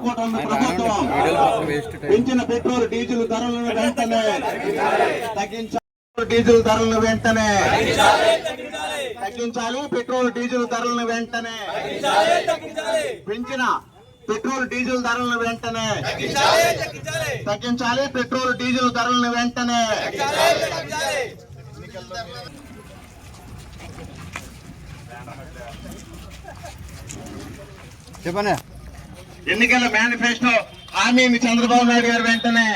కూటమి ప్రభుత్వం పెంచిన పెట్రోల్ డీజిల్ ధరలను వెంటనే తగ్గించాలి. డీజిల్ ధరలను వెంటనే తగ్గించాలి. పెట్రోల్ డీజిల్ ధరలను వెంటనే పెంచిన పెట్రోల్ డీజిల్ ధరలను వెంటనే తగ్గించాలి. పెట్రోల్ డీజిల్ ధరలను వెంటనే చెప్పండి. ఎన్నికల మేనిఫెస్టో హామీని చంద్రబాబు నాయుడు గారు వెంటనే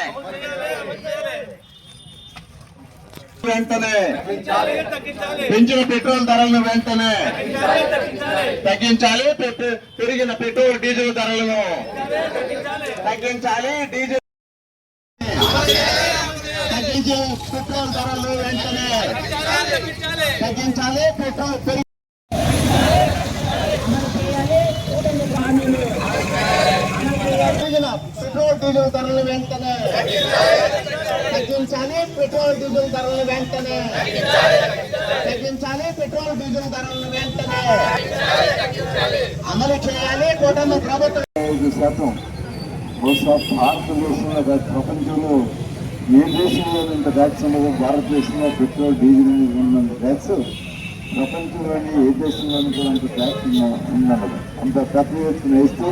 పెంచిన పెట్రోల్ ధరలను వెంటనే తగ్గించాలి. పెరిగిన పెట్రోల్ డీజిల్ ధరలను తగ్గించాలి. డీజిల్ తగ్గించే పెట్రోల్ ధరలు వెంటనే తగ్గించాలి. పెట్రోల్ డీజిల్ ధరలు వెంటనే తగ్గించాలి. పెట్రోల్ డీజిల్ ధరలు వెంటనే తగ్గించాలి. పెట్రోల్ డీజిల్ ధరలను వెంటనే అమలు చేయాలి. కూటమి ప్రభుత్వం 5% బహుశా భారతదేశంలో ప్రపంచంలో ఏ దేశంలో ఇంత ట్యాక్స్ ఉండదు. భారతదేశంలో పెట్రోల్ డీజిల్ మీద ఉన్నంత ట్యాక్స్ ప్రపంచంలోని ఏ దేశంలోని కూడా అంత ట్యాక్స్ ఉందన్నది. అంత పెద్ద ఎత్తున వేస్తూ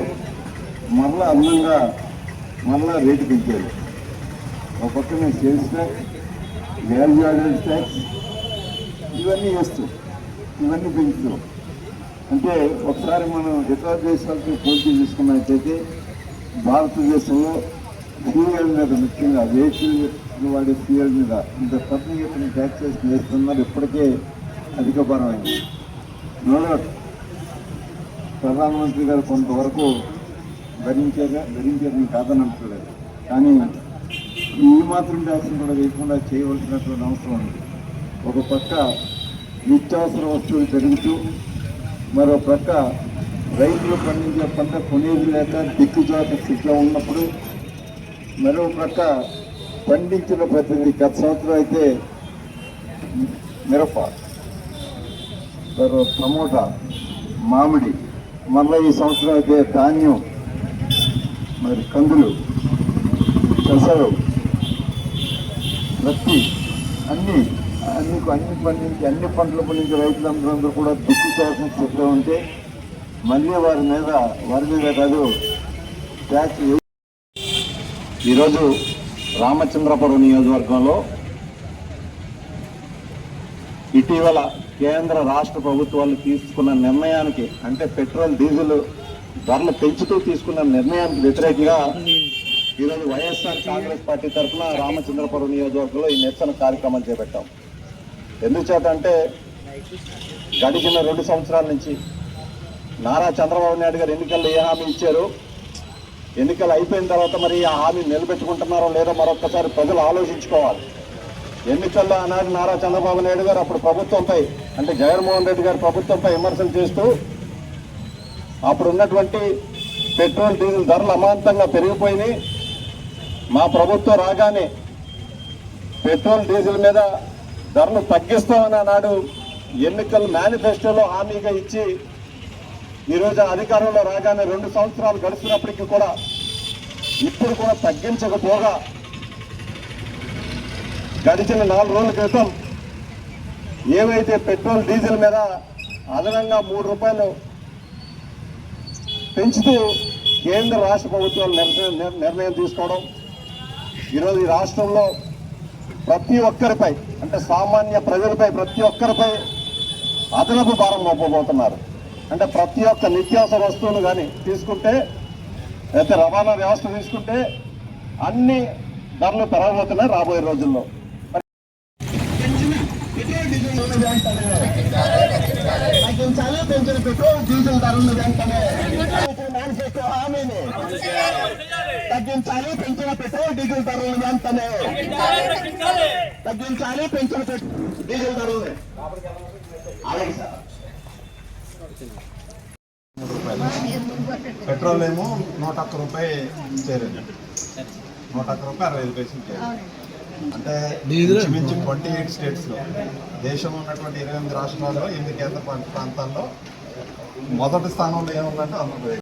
మరలా అదనంగా మరలా రేటు పెంచారు. ఒక పక్కన sales tax, value added tax ఇవన్నీ వేస్తూ ఇవన్నీ పెంచుతూ అంటే ఒకసారి మనం ఇతర దేశాలతో పోటీ చేసుకున్నట్లయితే భారతదేశంలో ఫ్యూయల్ మీద ముఖ్యంగా వెహికల్ వాడే ఫ్యూయల్ మీద ఇంత పెద్ద ఎత్తున ట్యాక్సెస్ వేస్తున్నారు. ఇప్పటికే అధిక భారం అయింది. ప్రధానమంత్రి గారు కొంతవరకు భరించారని కాదనంటలేదు. కానీ ఈ మాత్రం ట్యాక్స్ కూడా వేయకుండా చేయవలసినటువంటి అవసరం ఉంది. ఒక పక్క నిత్యావసర వస్తువులు పెరుగుతూ మరో పక్క రైతులు పండించే పంట కొనేది లేక దిక్కుజాత స్థితిలో ఉన్నప్పుడు మరో పక్క పండించిన ప్రతిదీ గత సంవత్సరం అయితే మిరప, టమోటా, మామిడి, మళ్ళీ ఈ సంవత్సరం అయితే ధాన్యం, మరి కందులు, పెసరు, ప్రతి అన్ని పంటలు పండించే రైతులందరూ కూడా దిక్కు చేసిన స్థితిలో ఉంటే మళ్ళీ వారి మీద కాదు ట్యాక్స్. ఈరోజు రామచంద్రపురం నియోజకవర్గంలో ఇటీవల కేంద్ర రాష్ట్ర ప్రభుత్వాలు తీసుకున్న నిర్ణయానికి అంటే పెట్రోల్ డీజిల్ ధరలు పెంచుతూ తీసుకున్న నిర్ణయానికి వ్యతిరేకంగా ఈరోజు వైఎస్ఆర్ కాంగ్రెస్ పార్టీ తరఫున రామచంద్రపురం నియోజకవర్గంలో ఈ నిరసన కార్యక్రమం చేపట్టాం. ఎందుచేత అంటే గడిచిన 2 సంవత్సరాల నుంచి నారా చంద్రబాబు నాయుడు గారు ఎన్నికల్లో ఏ హామీ ఇచ్చారు, ఎన్నికలు అయిపోయిన తర్వాత మరి ఆ హామీ నిలబెట్టుకుంటున్నారో లేదో మరొక్కసారి ప్రజలు ఆలోచించుకోవాలి. ఎన్నికల్లో ఆనాడు నారా చంద్రబాబు నాయుడు గారు అప్పుడు ప్రభుత్వంపై అంటే జగన్మోహన్ రెడ్డి గారి ప్రభుత్వంపై విమర్శలు చేస్తూ అప్పుడు ఉన్నటువంటి పెట్రోల్ డీజిల్ ధరలు అమాంతంగా పెరిగిపోయినాయి. మా ప్రభుత్వం రాగానే పెట్రోల్ డీజిల్ మీద ధరలు తగ్గిస్తామని ఆనాడు ఎన్నికల మేనిఫెస్టోలో హామీగా ఇచ్చి ఈరోజు అధికారంలో రాగానే 2 సంవత్సరాలు గడుస్తున్నప్పటికీ కూడా ఇప్పుడు కూడా తగ్గించకపోగా గడిచిన 4 రోజుల క్రితం ఏవైతే పెట్రోల్ డీజిల్ మీద అదనంగా 3 రూపాయలు పెంచుతూ కేంద్ర రాష్ట్ర ప్రభుత్వాలు నిర్ణయం తీసుకోవడం ఈరోజు ఈ రాష్ట్రంలో ప్రతి ఒక్కరిపై అంటే సామాన్య ప్రజలపై ప్రతి ఒక్కరిపై అదనపు భారం మోపబోతున్నారు. అంటే ప్రతి ఒక్క నిత్యావసర వస్తువులు కానీ తీసుకుంటే అయితే రవాణా వ్యవస్థ తీసుకుంటే అన్ని ధరలు పెరగబోతున్నాయి రాబోయే రోజుల్లో. తగ్గించాలి. పెంచిన పెట్రోల్ డీజిల్ ధరలను వెంటనే హామీని తగ్గించాలి. పెంచిన పెట్రోల్ డీజిల్ ధరలను వెంటనే తగ్గించాలి. పెంచిన డీజిల్ ధరలు అలాగే సార్. పెట్రోల్ ఏమో 101 రూపాయి చేరింది. 101 రూపాయి 65 పైసలు చేరింది. అంటే మించి 28 స్టేట్స్లో దేశంలో ఉన్నటువంటి 28 రాష్ట్రాల్లో 8 కేంద్ర ప్రాంతాల్లో మొదటి స్థానంలో ఏముందంటే ఆంధ్రప్రదేశ్.